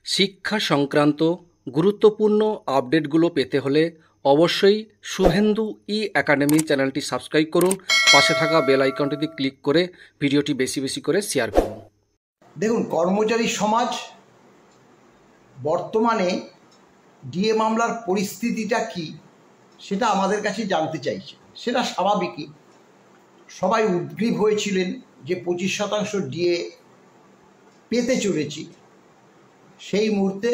শিক্ষা সংক্রান্ত গুরুত্বপূর্ণ আপডেটগুলো পেতে হলে অবশ্যই শুভেন্দু একাডেমি চ্যানেলটি সাবস্ক্রাইব করুন। পাশে থাকা বেল আইকনটিতে ক্লিক করে ভিডিওটি বেশি বেশি করে শেয়ার করুন। দেখুন, কর্মচারী সমাজ বর্তমানে ডিএ মামলার পরিস্থিতিটা কি সেটা আমাদের কাছে জানতে চাইছে। সেটা স্বাভাবিকই, সবাই উদ্গ্রীব হয়েছিলেন যে 25% ডিএ পেতে চলেছি। সেই মুহূর্তে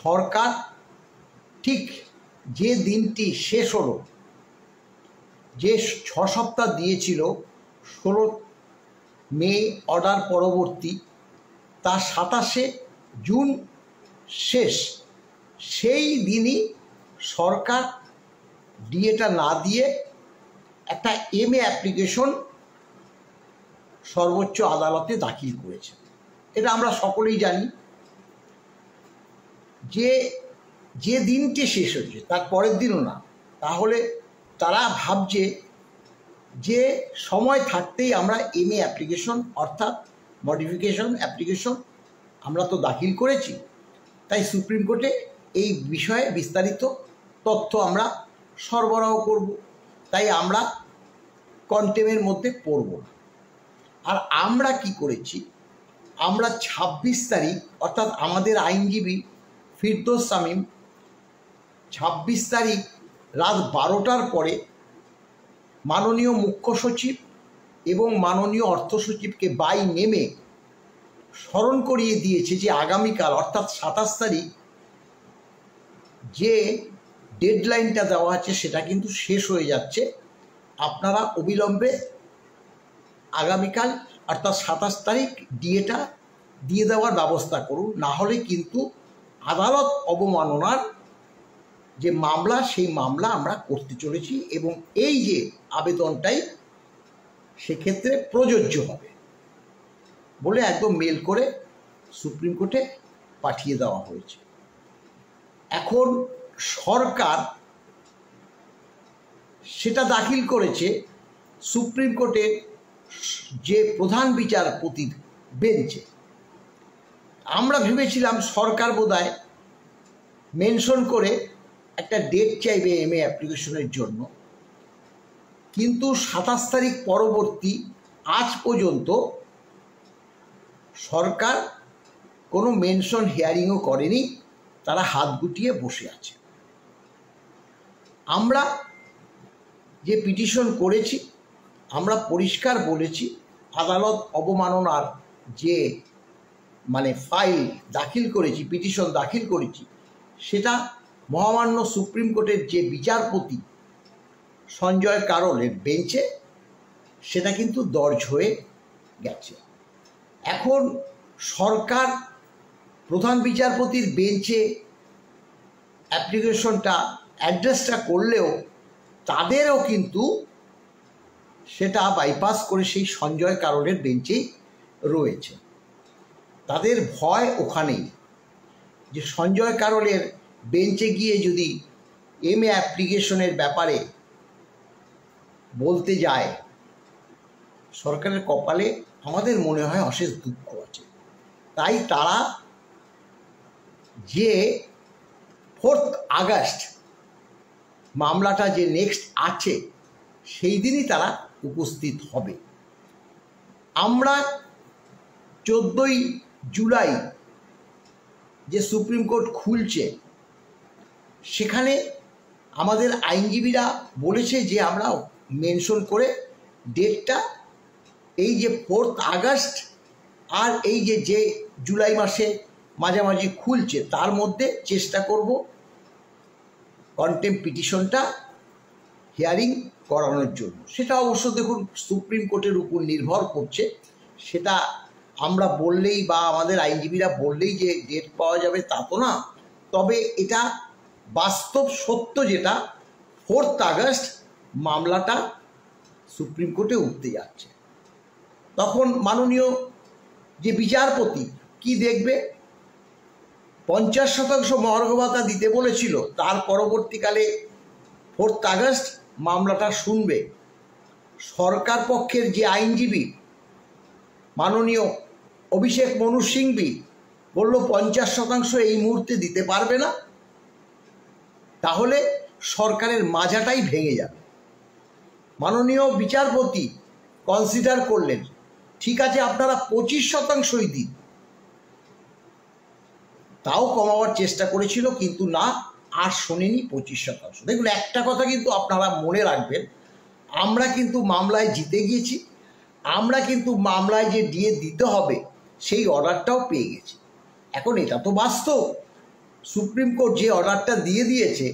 সরকার ঠিক যে দিনটি শেষ হলো, যে 6 সপ্তাহ দিয়েছিল 16 মে অর্ডার পরবর্তী, তার 27 জুন শেষ, সেই দিনই সরকার ডিএটা না দিয়ে একটা এমএ অ্যাপ্লিকেশন সর্বোচ্চ আদালতে দাখিল করেছে। এটা আমরা সকলেই জানি যে যে দিনটি শেষ হয়েছে তার পরের দিনও না। তাহলে তারা ভাবছে যে সময় থাকতেই আমরা এমএ অ্যাপ্লিকেশন অর্থাৎ মডিফিকেশন অ্যাপ্লিকেশন আমরা তো দাখিল করেছি, তাই সুপ্রিম কোর্টে এই বিষয়ে বিস্তারিত তথ্য আমরা সরবরাহ করব, তাই আমরা কন্টেমের মধ্যে পড়ব না। আর আমরা কি করেছি, আমরা 26 তারিখ অর্থাৎ আমাদের আইনজীবী ফিরদৌস শামীম 26 তারিখ রাত 12টার পরে মাননীয় মুখ্য সচিব এবং মাননীয় অর্থ সচিবকে বাই নেমে স্মরণ করিয়ে দিয়েছে যে আগামীকাল অর্থাৎ 27 তারিখ যে ডেডলাইনটা দেওয়া আছে সেটা কিন্তু শেষ হয়ে যাচ্ছে। আপনারা অবিলম্বে আগামীকাল অর্থাৎ 27 তারিখ ডিএটা দিয়ে দেওয়ার ব্যবস্থা করুন, না হলে কিন্তু আদালত অবমাননার যে মামলা সেই মামলা আমরা করতে চলেছি এবং এই যে আবেদনটাই সেক্ষেত্রে প্রযোজ্য হবে বলে একদম মেল করে সুপ্রিম কোর্টে পাঠিয়ে দেওয়া হয়েছে। এখন সরকার সেটা দাখিল করেছে সুপ্রিম কোর্টের যে প্রধান বিচারপতির বেঞ্চে। আমরা ভেবেছিলাম সরকার বোধহয় মেনশন করে একটা ডেট চাইবে এমএ অ্যাপ্লিকেশনের জন্য, কিন্তু 27 তারিখ পরবর্তী আজ পর্যন্ত সরকার কোনো মেনশন হিয়ারিংও করেনি, তারা হাত গুটিয়ে বসে আছে। আমরা যে পিটিশন করেছি আমরা পরিষ্কার বলেছি আদালত অবমাননার যে ফাইল দাখিল করেছি, পিটিশন দাখিল করেছি, সেটা মহামান্য সুপ্রিম কোর্টের যে বিচারপতি সঞ্জয় কারোলের বেঞ্চে সেটা কিন্তু দর্জ হয়ে গেছে। এখন সরকার প্রধান বিচারপতির বেঞ্চে অ্যাপ্লিকেশনটা অ্যাড্রেসটা করলেও তাদেরও কিন্তু সেটা বাইপাস করে সেই সঞ্জয় কারোলের বেঞ্চেই রয়েছে। তাদের ভয় ওখানেই যে সঞ্জয় কারোলের বেঞ্চে গিয়ে যদি এমএ অ্যাপ্লিকেশনের ব্যাপারে বলতে যায়, সরকারের কপালে আমাদের মনে হয় অশেষ দুঃখ আছে। তাই তারা যে 4 আগস্ট মামলাটা যে নেক্সট আছে সেই দিনই তারা উপস্থিত হবে। আমরা 14ই জুলাই যে সুপ্রিম কোর্ট খুলছে সেখানে আমাদের আইনজীবীরা বলেছে যে আমরা মেনশন করে ডেটটা এই যে 4 আগস্ট আর এই যে জুলাই মাসে মাঝামাঝি খুলছে তার মধ্যে চেষ্টা করব কন্টেম্প পিটিশনটা হিয়ারিং করানোর জন্য। সেটা অবশ্য দেখুন সুপ্রিম কোর্টের উপর নির্ভর করছে, সেটা আমরা বললেই বা আমাদের আইনজীবীরা বললেই যে ডেট পাওয়া যাবে তা তো না। তবে এটা বাস্তব সত্য যেটা 4 আগস্ট মামলাটা সুপ্রিম কোর্টে উঠতে যাচ্ছে। তখন মাননীয় যে বিচারপতি কি দেখবে, 50% মহার্ঘ ভাতা দিতে বলেছিল, তার পরবর্তীকালে 4 আগস্ট মামলাটা শুনবে। সরকার পক্ষের যে আইনজীবী মাননীয় অভিষেক মনু সিংভি বলল 50% এই মুহূর্তে দিতে পারবে না, তাহলে সরকারের মাজাটাই ভেঙে যাবে। মাননীয় বিচারপতি কনসিডার করলেন, ঠিক আছে আপনারা 25%ই দিন, তাও কমাবার চেষ্টা করেছিল, কিন্তু না, আর শোনেনি 25%। দেখুন, একটা কথা কিন্তু আপনারা মনে রাখবেন, আমরা কিন্তু মামলায় জিতে গিয়েছি, আমরা কিন্তু মামলায় যে ডিএ দিতে হবে সেই অর্ডারটাও পেয়ে গেছি। এখন এটা তো বাস্তব, সুপ্রিম কোর্ট যে অর্ডারটা দিয়ে দিয়েছে,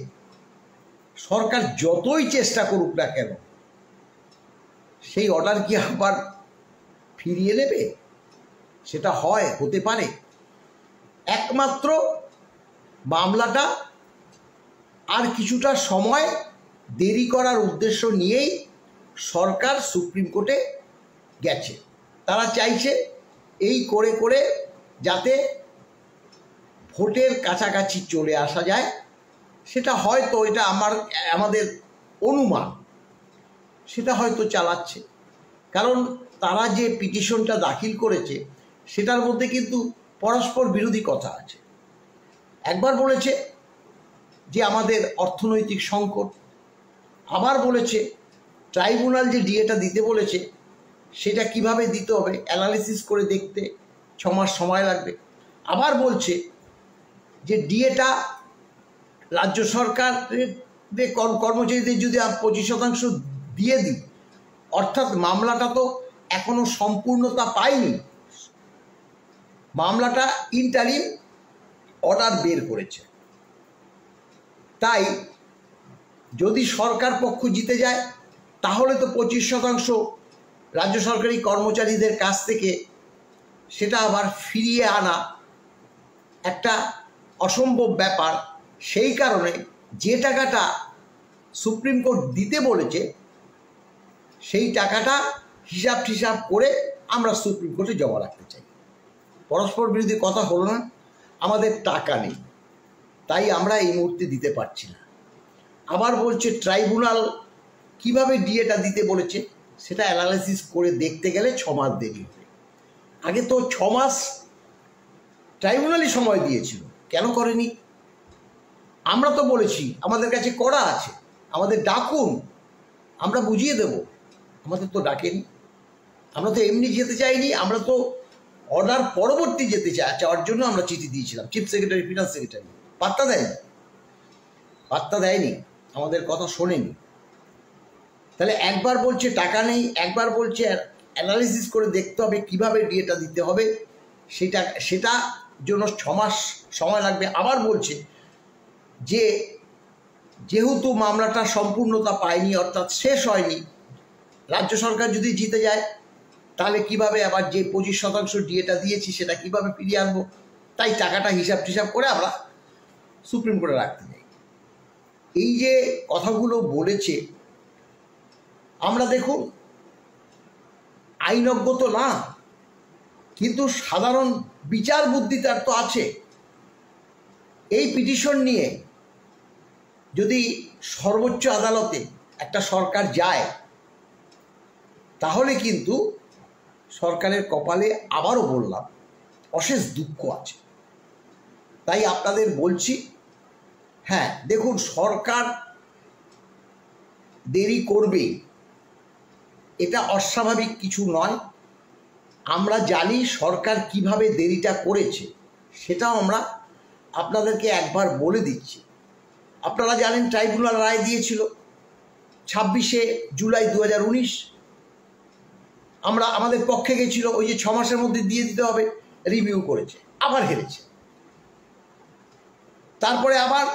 সরকার যতই চেষ্টা করুক না কেন সেই অর্ডার কি আবার ফিরিয়ে নেবে? সেটা হতে পারে? একমাত্র মামলাটা আর কিছুটা সময় দেরি করার উদ্দেশ্য নিয়েই সরকার সুপ্রিম কোর্টে গেছে। তারা চাইছে এই করে করে যাতে ভোটের কাছাকাছি চলে আসা যায়। সেটা হয়তো, এটা আমাদের অনুমান, সেটা হয়তো চালাচ্ছে। কারণ তারা যে পিটিশনটা দাখিল করেছে সেটার মধ্যে কিন্তু পরস্পর বিরোধী কথা আছে। একবার বলেছে যে আমাদের অর্থনৈতিক সংকট, আবার বলেছে ট্রাইব্যুনাল যে ডিএটা দিতে বলেছে সেটা কিভাবে দিতে হবে অ্যানালিসিস করে দেখতে 6 মাস সময় লাগবে। আবার বলছে যে ডিএটা রাজ্য সরকারের কর্মচারীদের যদি 25% দিয়ে দিই, অর্থাৎ মামলাটা তো এখনো সম্পূর্ণতা পায়নি, মামলাটা ইন্টারিম অর্ডার বের করেছে। তাই যদি সরকার পক্ষ জিতে যায় তাহলে তো 25% রাজ্য সরকারি কর্মচারীদের কাছ থেকে সেটা আবার ফিরিয়ে আনা একটা অসম্ভব ব্যাপার। সেই কারণে যে টাকাটা সুপ্রিম কোর্ট দিতে বলেছে সেই টাকাটা হিসাব করে আমরা সুপ্রিম কোর্টে জমা রাখতে চাই। পরস্পর বিরোধী কথা হলো না? আমাদের টাকা নেই, তাই আমরা এই মুহূর্তে দিতে পারছি না। আবার বলছে ট্রাইব্যুনাল কিভাবে ডিএটা দিতে বলেছে সেটা অ্যানালাইসিস করে দেখতে গেলে 6 মাস দেরি হবে। আগে তো 6 মাস ট্রাইব্যুনালই সময় দিয়েছিল, কেন করেনি? আমরা তো বলেছি আমাদের কাছে করা আছে, আমাদের ডাকুন, আমরা বুঝিয়ে দেব। আমাদের তো ডাকেনি। আমরা তো এমনি যেতে চাইনি, আমরা তো অর্ডার পরবর্তী যেতে চাওয়ার জন্য আমরা চিঠি দিয়েছিলাম। চিফ সেক্রেটারি, ফিনান্স সেক্রেটারি পাত্তা দেয়নি, আমাদের কথা শোনেনি। তাহলে একবার বলছে টাকা নেই, একবার বলছে অ্যানালিসিস করে দেখতে হবে কিভাবে ডিএটা দিতে হবে, সেটা জন্য 6 মাস সময় লাগবে। আবার বলছে যে যেহেতু মামলাটা সম্পূর্ণতা পায়নি, অর্থাৎ শেষ হয়নি, রাজ্য সরকার যদি জিতে যায় তাহলে কিভাবে আবার যে 25% ডিএটা দিয়েছি সেটা কিভাবে ফিরিয়ে আনবো, তাই টাকাটা হিসাব করে আমরা সুপ্রিম কোর্টে রাখতে চাই। এই যে কথাগুলো বলেছে, আমরা দেখুন আইনজ্ঞ তো না, কিন্তু সাধারণ বিচার বুদ্ধি তার তো আছে। এই পিটিশন নিয়ে যদি সর্বোচ্চ আদালতে একটা সরকার যায় তাহলে কিন্তু সরকারের কপালে, আবারও বললাম, অশেষ দুঃখ আছে। তাই আপনাদের বলছি, হ্যাঁ দেখুন, সরকার দেরি করবে, এটা অস্বাভাবিক কিছু নয়। আমরা জানি সরকার কিভাবে দেরিটা করেছে, সেটাও আমরা আপনাদেরকে একবার বলে দিচ্ছি। আপনারা জানেন ট্রাইব্যুনাল রায় দিয়েছিল 26শে জুলাই 2019। আমাদের পক্ষে গেছিল, ওই যে 6 মাসের মধ্যে দিয়ে দিতে হবে, রিভিউ করেছে, আবার হেরেছে। তারপরে আবার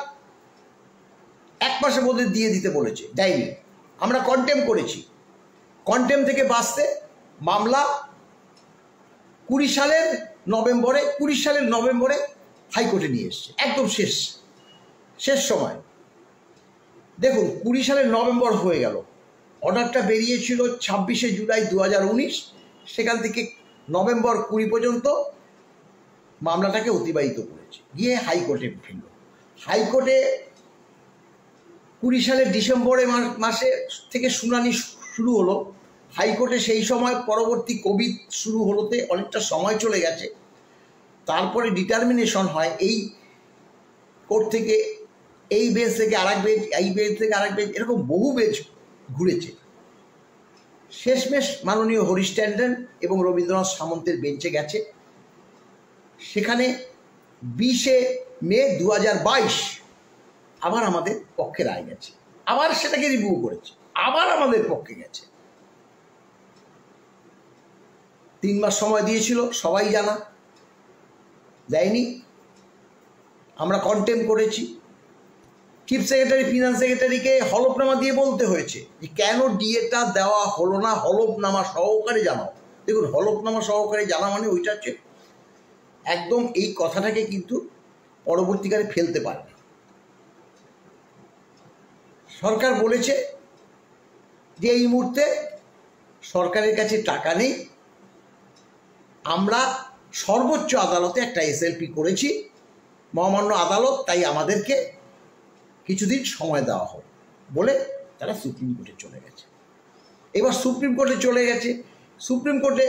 1 মাসের মধ্যে দিয়ে দিতে বলেছে, দেয়নি। আমরা কন্টেম করেছি, কন্টেম থেকে বাঁচতে মামলা 20 সালের নভেম্বরে হাইকোর্টে নিয়ে এসছে, একদম শেষ সময়। দেখুন 20 সালের নভেম্বর হয়ে গেল, অর্ডারটা বেরিয়েছিল 26শে জুলাই 2019, সেখান থেকে নভেম্বর 20 পর্যন্ত মামলাটাকে অতিবাহিত করেছে, গিয়ে হাইকোর্টে ফিরল। হাইকোর্টে 20 সালের ডিসেম্বরে মাসে থেকে শুনানি শুরু হলো। হাইকোর্টে সেই সময় পরবর্তী কোভিড শুরু হলোতে অনেকটা সময় চলে গেছে। তারপরে ডিটারমিনেশন হয় এই কোর্ট থেকে, এই বেঞ্চ থেকে আরেক বেঞ্চ, এই বেঞ্চ থেকে আরেক বেঞ্চ, এরকম বহু বেঞ্চ ঘুরেছে। শেষমেশ মাননীয় হরিশ ট্যান্ডন এবং রবীন্দ্রনাথ সামন্তের বেঞ্চে গেছে। সেখানে 20শে মে 2022 আবার আমাদের পক্ষে রায় গেছে, আবার সেটাকে রিভিউ করেছে, আবার আমাদের পক্ষে গেছে। 3 মাস সময় দিয়েছিল, সবাই জানা, দেয়নি। আমরা কন্টেম্প করেছি। চিফ সেক্রেটারি, ফিনান্স সেক্রেটারিকে হলফনামা দিয়ে বলতে হয়েছে যে কেন ডিএটা দেওয়া হলো না, হলফনামা সহকারে জানাও। দেখুন, হলফনামা সহকারে জানা মানে ওইটা হচ্ছে একদম এই কথাটাকে কিন্তু পরবর্তীকালে ফেলতে পারে না। সরকার বলেছে যে এই মুহূর্তে সরকারের কাছে টাকা নেই, আমরা সর্বোচ্চ আদালতে একটা এসএলপি করেছি, মহামান্য আদালত তাই আমাদেরকে কিছুদিন সময় দেওয়া হোক বলে তারা সুপ্রিম কোর্টে চলে গেছে। এবার সুপ্রিম কোর্টে চলে গেছে, সুপ্রিম কোর্টে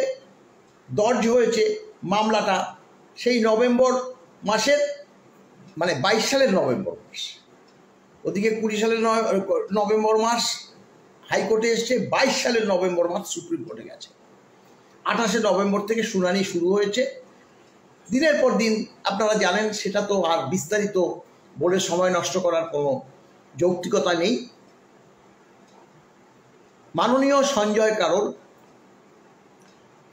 দর্জ হয়েছে মামলাটা সেই নভেম্বর মাসের, মানে 22 সালের নভেম্বর মাস। ওদিকে 20 সালের নভেম্বর মাস হাইকোর্টে এসছে, 22 সালের নভেম্বর মাস সুপ্রিম কোর্টে গেছে। 28শে নভেম্বর থেকে শুনানি শুরু হয়েছে। দিনের পর দিন আপনারা জানেন, সেটা তো আর বিস্তারিত বলে সময় নষ্ট করার কোনো যৌক্তিকতা নেই। মাননীয় সঞ্জয় কারোল,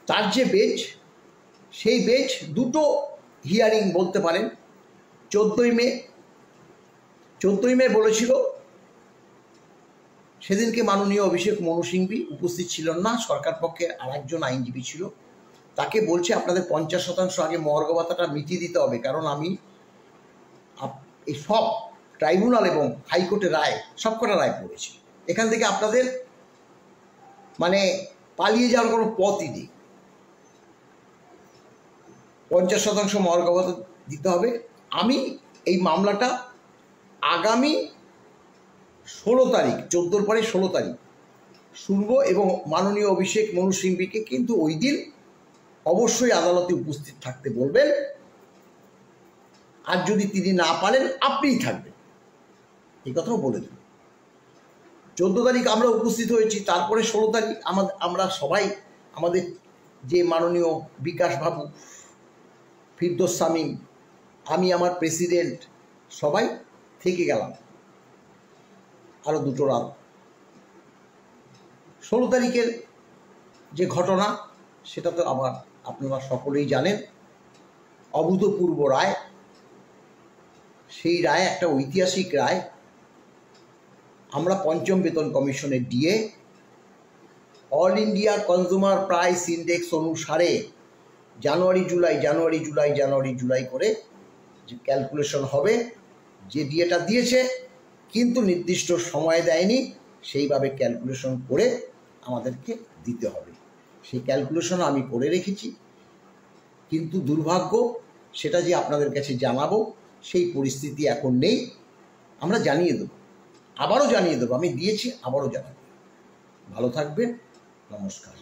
তার যে বেঞ্চ, সেই বেঞ্চ দুটো হিয়ারিং বলতে পারেন। 14ই মে বলেছিল, সেদিনকে মাননীয় অভিষেক মনু সিংভি উপস্থিত ছিলেন না, সরকার পক্ষে আরেকজন আইনজীবী ছিল। তাকে বলছে আপনাদের 50% আগে মহার্ঘ ভাতাটা মিটিয়ে দিতে হবে, কারণ আমি এই সব ট্রাইব্যুনাল এবং হাইকোর্টের রায়, সবকটা রায় পড়েছি, এখান থেকে আপনাদের মানে পালিয়ে যাওয়ার কোনো পথই নেই। 50% মহার্ঘ ভাতা দিতে হবে। আমি এই মামলাটা আগামী 16 তারিখ, 14 পরে 16 তারিখ শুনব এবং মাননীয় অভিষেক মনু সিংভিকে কিন্তু ওই দিন অবশ্যই আদালতে উপস্থিত থাকতে বলবেন। আর যদি তিনি না পারেন, আপনিই থাকবেন, এই কথাও বলে দেবেন। 14 তারিখ আমরা উপস্থিত হয়েছি, তারপরে 16 তারিখ আমরা সবাই, আমাদের যে মাননীয় বিকাশ বাবু, ফিরদৌস শামীম, আমি, আমার প্রেসিডেন্ট, সবাই থেকে গেলাম আরও 2 রাত। 16 তারিখের যে ঘটনা, সেটা তো আবার আপনারা সকলেই জানেন। অভূতপূর্ব রায়, সেই রায় একটা ঐতিহাসিক রায়। আমরা 5ম বেতন কমিশনের DA all India consumer price index অনুসারে জানুয়ারি জুলাই করে যে ক্যালকুলেশন হবে, যে ডিএটা দিয়েছে কিন্তু নির্দিষ্ট সময় দেয়নি, সেইভাবে ক্যালকুলেশন করে আমাদেরকে দিতে হবে। সেই ক্যালকুলেশন আমি করে রেখেছি, কিন্তু দুর্ভাগ্য সেটা যে আপনাদের কাছে জানাবো সেই পরিস্থিতি এখন নেই। আমরা জানিয়ে দেবো, আবারও জানিয়ে দেবো, আমি দিয়েছি, আবারও জানাবো। ভালো থাকবেন, নমস্কার।